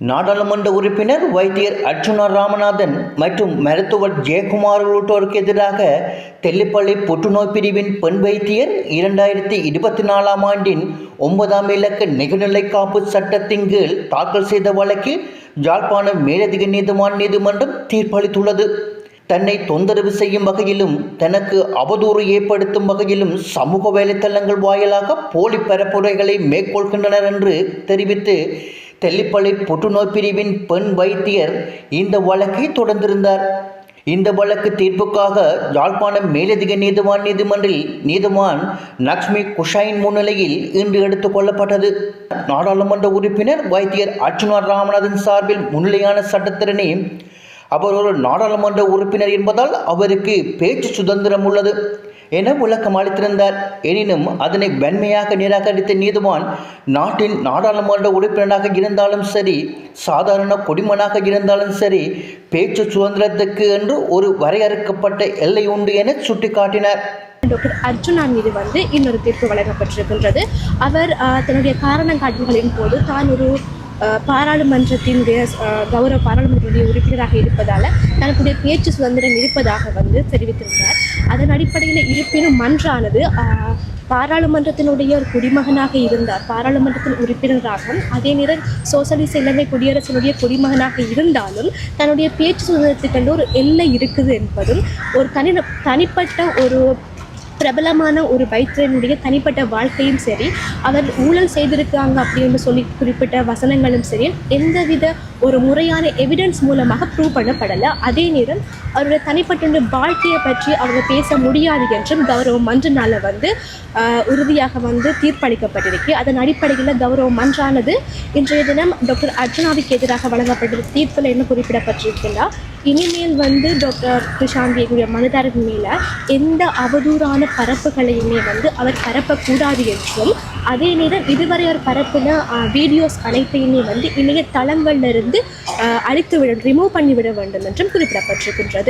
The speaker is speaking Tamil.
நாடாளுமன்ற உறுப்பினர் வைத்தியர் அர்ச்சுனா ராமநாதன் மற்றும் மருத்துவர் ஜெயக்குமார் உள்ளிட்டோருக்கு எதிராக தெல்லிப்பள்ளி புற்றுநோய் பிரிவின் பெண் வைத்தியர் 2024 ஆண்டின் 9ஆம் இலக்க நிகழ்நிலை காப்பு சட்டத்தின் கீழ் தாக்கல் செய்த வழக்கில் யாழ்ப்பாணம் மேலதிக நீதிமன்றம் தீர்ப்பளித்துள்ளது. தன்னை தொந்தரவு செய்யும் வகையிலும் தனக்கு அவதூறு ஏற்படுத்தும் வகையிலும் சமூக வலைத்தளங்கள் வாயிலாக போலி பரப்புரைகளை மேற்கொள்கின்றனர் என்று தெரிவித்து தெல்லிப்பள்ளி புற்றுநோய் பிரிவின் பெண் வைத்தியர் இந்த வழக்கை தொடர்ந்திருந்தார். இந்த வழக்கு தீர்ப்புக்காக யாழ்ப்பாணம் மேலதிக நீதிமன்றில் நீதிமான் லக்ஷ்மி குஷைன் முன்னிலையில் இன்று எடுத்துக் கொள்ளப்பட்டது. நாடாளுமன்ற உறுப்பினர் வைத்தியர் அர்ச்சுனா ராமநாதன் சார்பில் முன்னிலையான சட்டத்திரணி அவர் ஒரு நாடாளுமன்ற உறுப்பினர் என்பதால் அவருக்கு பேச்சு சுதந்திரம் உள்ளது என விளக்கம் அளித்திருந்தார். எனினும் அதனை வன்மையாக நிராகரித்த நீதிவான், நாட்டின் நாடாளுமன்ற உறுப்பினராக இருந்தாலும் சரி, சாதாரண குடிமகனாக இருந்தாலும் சரி, பேச்சு சுதந்திரத்துக்கு என்று ஒரு வரையறுக்கப்பட்ட எல்லை உண்டு என சுட்டிக்காட்டினார். டாக்டர் அர்ச்சுனா மீது இன்னொரு தீர்ப்பு வழங்கப்பட்டிருக்கின்றது. அவர் தன்னுடைய காரணம் காட்டுகளின் போது தான் ஒரு பாராளுமன்றத்தினுடைய பாராளுமன்றத்தினுடைய உறுப்பினராக இருப்பதால் தனக்குடைய பேச்சு சுதந்திரம் இருப்பதாக தெரிவித்திருந்தார். அதன் அடிப்படையில் இருப்பினும் மன்றானது பாராளுமன்றத்தினுடைய ஒரு குடிமகனாக இருந்தார், பாராளுமன்றத்தின் உறுப்பினராக, அதே நேரம் சோசலிச இலங்கை குடியரசினுடைய குடிமகனாக இருந்தாலும் தன்னுடைய பேச்சு சுதந்திரத்துக்கு ஒரு எல்லை இருக்குது என்பதும், ஒரு தனிப்பட்ட ஒரு பிரபலமான ஒரு வைத்தியனுடைய தனிப்பட்ட வாழ்க்கையும் சரி, அவர் ஊழல் செய்திருக்காங்க அப்படின்னு சொல்லி குறிப்பிட்ட வசனங்களும் சரி, எந்தவித ஒரு முறையான எவிடன்ஸ் மூலமாக ப்ரூவ் பண்ணப்படலை. அதே நேரம் அவருடைய தனிப்பட்ட வாழ்க்கையை பற்றி அவங்க பேச முடியாது என்றும் கௌரவ மன்றினால் உறுதியாக தீர்ப்பளிக்கப்பட்டிருக்கு. அதன் அடிப்படையில் கௌரவ மன்றானது இன்றைய தினம் டாக்டர் அர்ச்சுனாவுக்கு எதிராக வழங்கப்பட்ட தீர்ப்பில் என்ன குறிப்பிடப்பட்டிருக்கின்றார், இனிமேல் டாக்டர் கிருஷாந்தியுடைய மனுதாரர் மேலே எந்த அவதூறான பரப்புகளையுமே அவர் பரப்பக்கூடாது என்றும், அதே நேரம் இதுவரை ஒரு பரப்புன வீடியோஸ் அனைத்தையுமே இணைய தளங்கள்ல இருந்து ரிமூவ் பண்ணிவிட வேண்டும் என்றும் குறிப்பிடப்பட்டிருக்கின்றது.